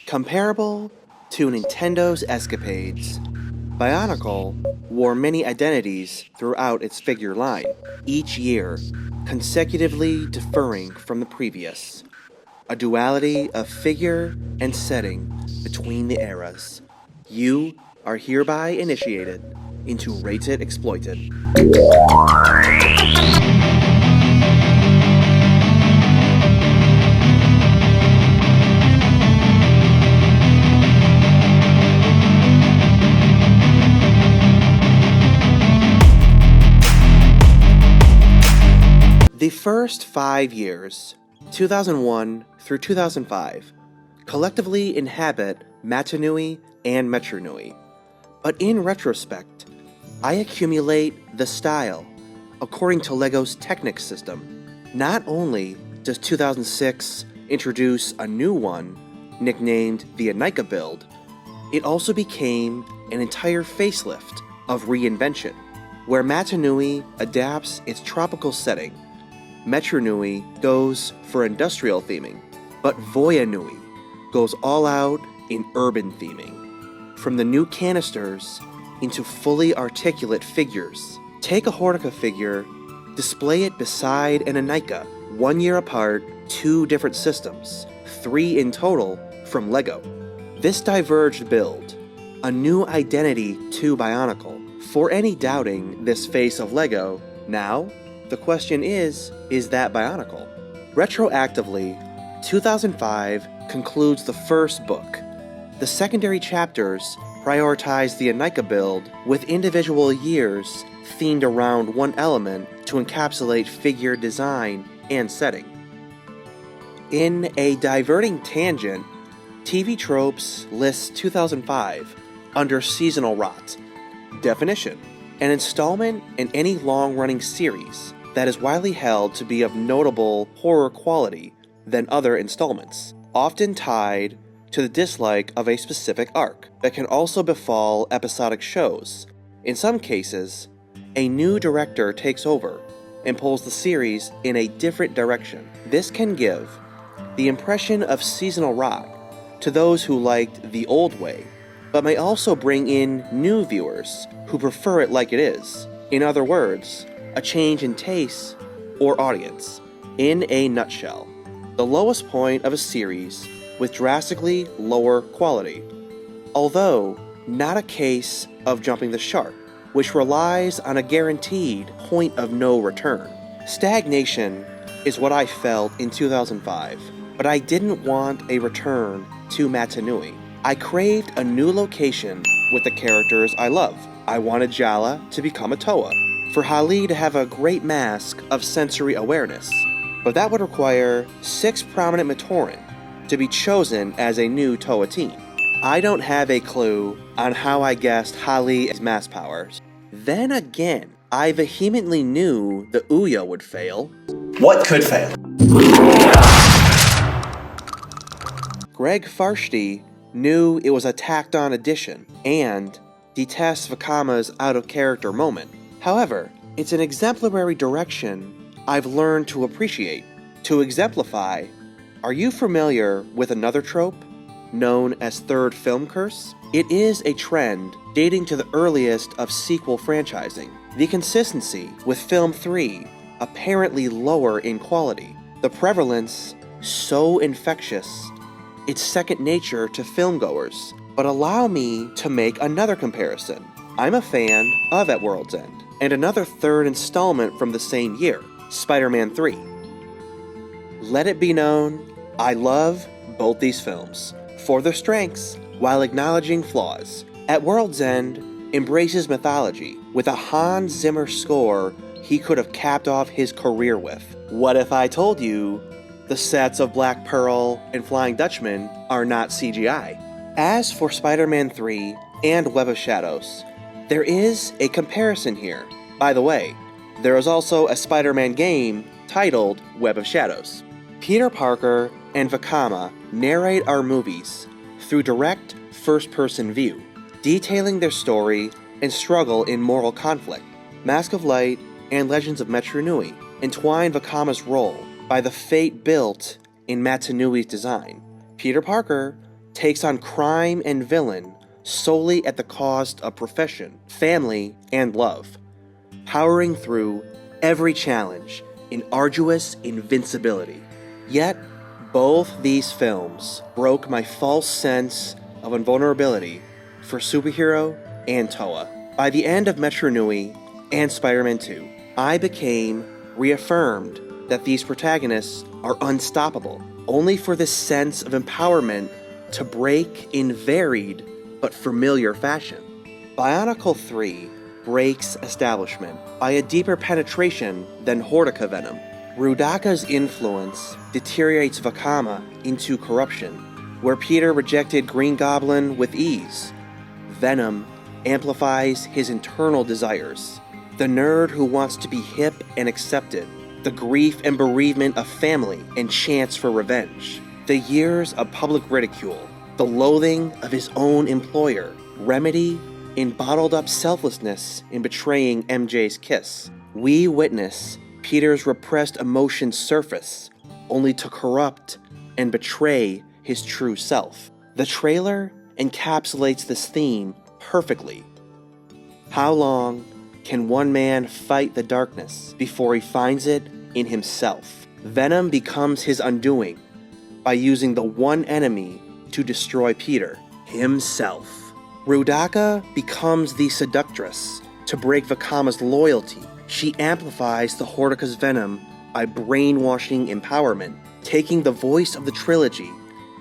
Comparable to Nintendo's escapades, Bionicle wore many identities throughout its figure line, each year consecutively differing from the previous. A duality of figure and setting between the eras. You are hereby initiated into Rated Exploited. The first 5 years, 2001 through 2005, collectively inhabit Matanui and Metronui. But in retrospect, I accumulate the style according to LEGO's Technic system. Not only does 2006 introduce a new one, nicknamed the Bionicle build, it also became an entire facelift of reinvention, where Matanui adapts its tropical setting. Metronui goes for industrial theming, but Voyanui goes all out in urban theming. From the new canisters into fully articulate figures. Take a Hortica figure, display it beside an Bionicle, 1 year apart, 2 different systems, 3 in total from LEGO. This diverged build, a new identity to Bionicle. For any doubting this face of LEGO, now, the question is that Bionicle? Retroactively, 2005 concludes the first book. The secondary chapters prioritize the Bionicle build with individual years themed around one element to encapsulate figure design and setting. In a diverting tangent, TV Tropes lists 2005 under seasonal rot. Definition: an installment in any long-running series that is widely held to be of notable poorer quality than other installments, often tied to the dislike of a specific arc, that can also befall episodic shows. In some cases, a new director takes over and pulls the series in a different direction. This can give the impression of seasonal rot to those who liked the old way, but may also bring in new viewers who prefer it like it is. In other words, a change in taste or audience. In a nutshell, the lowest point of a series with drastically lower quality, although not a case of jumping the shark, which relies on a guaranteed point of no return. Stagnation is what I felt in 2005, but I didn't want a return to Matanui. I craved a new location with the characters I love. I wanted Jala to become a Toa, for Hali to have a great mask of sensory awareness, but that would require 6 prominent Matoran to be chosen as a new Toa Team. I don't have a clue on how I guessed Hali's mass powers. Then again, I vehemently knew the Ouya would fail. What could fail? Greg Farshty knew it was a tacked-on addition, and detests Vakama's out-of-character moment. However, it's an exemplary direction I've learned to appreciate. To exemplify, are you familiar with another trope known as third film curse? It is a trend dating to the earliest of sequel franchising. The consistency with film 3 apparently lower in quality. The prevalence so infectious, it's second nature to filmgoers. But allow me to make another comparison. I'm a fan of At World's End, and another third installment from the same year, Spider-Man 3. Let it be known, I love both these films for their strengths while acknowledging flaws. At World's End embraces mythology with a Hans Zimmer score he could have capped off his career with. What if I told you the sets of Black Pearl and Flying Dutchman are not CGI? As for Spider-Man 3 and Web of Shadows, there is a comparison here. By the way, there is also a Spider-Man game titled Web of Shadows. Peter Parker and Vakama narrate our movies through direct first-person view, detailing their story and struggle in moral conflict. Mask of Light and Legends of Metronui entwine Vakama's role by the fate built in Matanui's design. Peter Parker takes on crime and villain solely at the cost of profession, family, and love, powering through every challenge in arduous invincibility. Yet, both these films broke my false sense of invulnerability for superhero and Toa. By the end of Metro Nui and Spider-Man 2, I became reaffirmed that these protagonists are unstoppable, only for this sense of empowerment to break in varied but familiar fashion. Bionicle 3 breaks establishment by a deeper penetration than Hortica Venom. Rudaka's influence deteriorates Vakama into corruption, where Peter rejected Green Goblin with ease. Venom amplifies his internal desires. The nerd who wants to be hip and accepted. The grief and bereavement of family and chance for revenge. The years of public ridicule. The loathing of his own employer. Remedy in bottled up selflessness in betraying MJ's kiss. We witness Peter's repressed emotions surface, only to corrupt and betray his true self. The trailer encapsulates this theme perfectly. How long can one man fight the darkness before he finds it in himself? Venom becomes his undoing by using the one enemy to destroy Peter, himself. Rudaka becomes the seductress to break Vakama's loyalty. She amplifies the Hortica's venom by brainwashing empowerment, taking the voice of the Trilogy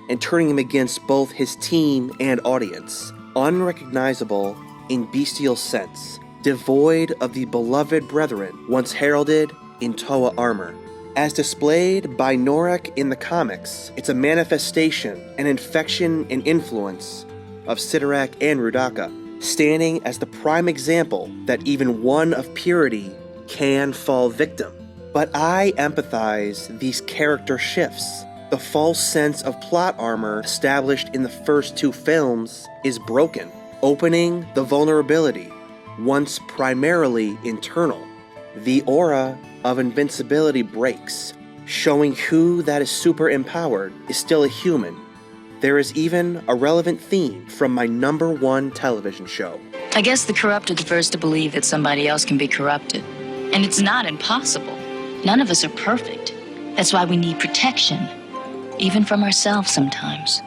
and turning him against both his team and audience. Unrecognizable in bestial sense, devoid of the beloved brethren once heralded in Toa armor. As displayed by Norek in the comics, it's a manifestation, an infection and influence of Sidorak and Rudaka, standing as the prime example that even one of purity can fall victim. But I empathize these character shifts. The false sense of plot armor established in the first two films is broken, opening the vulnerability, once primarily internal. The aura of invincibility breaks, showing who that is super empowered is still a human. There is even a relevant theme from my #1 television show. I guess the corrupt are the first to believe that somebody else can be corrupted. And it's not impossible. None of us are perfect. That's why we need protection, even from ourselves sometimes.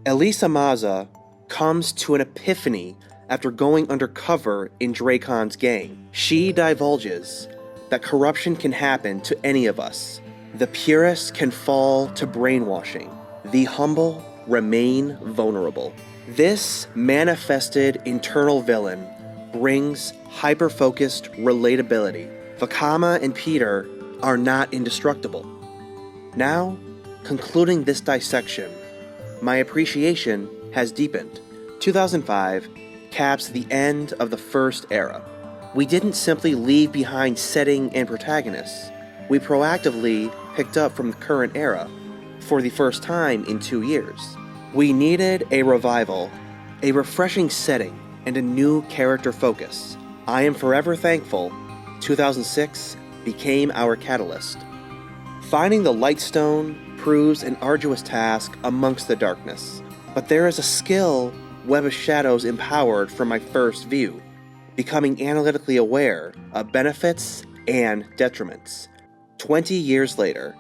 Elisa Maza comes to an epiphany after going undercover in Dracon's gang. She divulges that corruption can happen to any of us. The purest can fall to brainwashing. The humble remain vulnerable. This manifested internal villain brings hyper-focused relatability. Vakama and Peter are not indestructible. Now, concluding this dissection, my appreciation has deepened. 2005 caps the end of the first era. We didn't simply leave behind setting and protagonists. We proactively picked up from the current era for the first time in 2 years. We needed a revival, a refreshing setting, and a new character focus. I am forever thankful 2006 became our catalyst. Finding the Lightstone proves an arduous task amongst the darkness, but there is a skill Web of Shadows empowered from my first view, becoming analytically aware of benefits and detriments. 20 years later,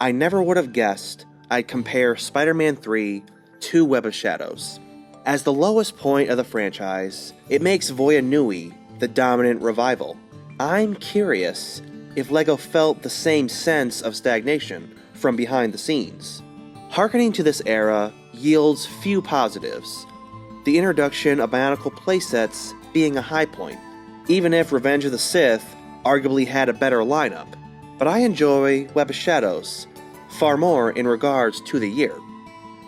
I never would have guessed I'd compare Spider-Man 3 to Web of Shadows. As the lowest point of the franchise, it makes Voya Nui the dominant revival. I'm curious if LEGO felt the same sense of stagnation from behind the scenes. Harkening to this era yields few positives, the introduction of Bionicle playsets being a high point, even if Revenge of the Sith arguably had a better lineup. But I enjoy Web of Shadows far more in regards to the year.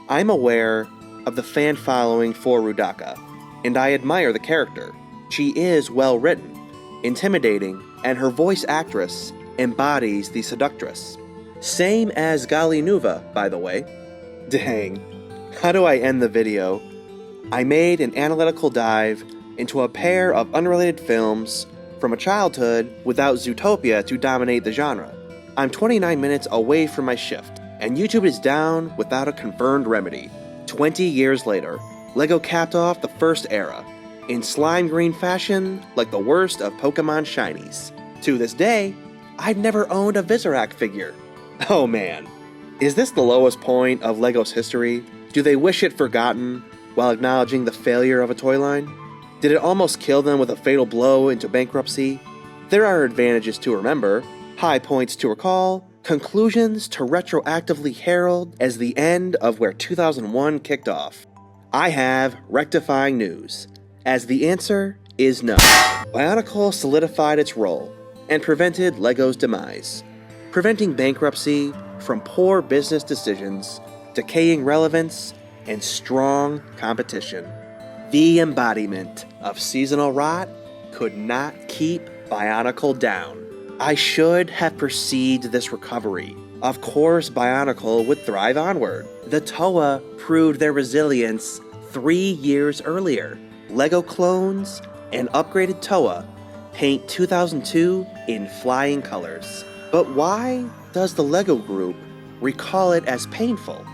I'm aware of the fan following for Rudaka, and I admire the character. She is well written, intimidating, and her voice actress embodies the seductress. Same as Gali Nuva, by the way. Dang, how do I end the video? I made an analytical dive into a pair of unrelated films from a childhood without Zootopia to dominate the genre. I'm 29 minutes away from my shift. and YouTube is down without a confirmed remedy. 20 years later, LEGO capped off the first era, in slime green fashion like the worst of Pokemon shinies. To this day, I've never owned a Visorak figure. Oh man, is this the lowest point of LEGO's history? Do they wish it forgotten while acknowledging the failure of a toy line? Did it almost kill them with a fatal blow into bankruptcy? There are advantages to remember, high points to recall, conclusions to retroactively herald as the end of where 2001 kicked off. I have rectifying news, as the answer is no. Bionicle solidified its role and prevented LEGO's demise, preventing bankruptcy from poor business decisions, decaying relevance, and strong competition. The embodiment of seasonal rot could not keep Bionicle down. I should have perceived this recovery. Of course, Bionicle would thrive onward. The Toa proved their resilience 3 years earlier. LEGO clones and upgraded Toa paint 2002 in flying colors. But why does the LEGO Group recall it as painful?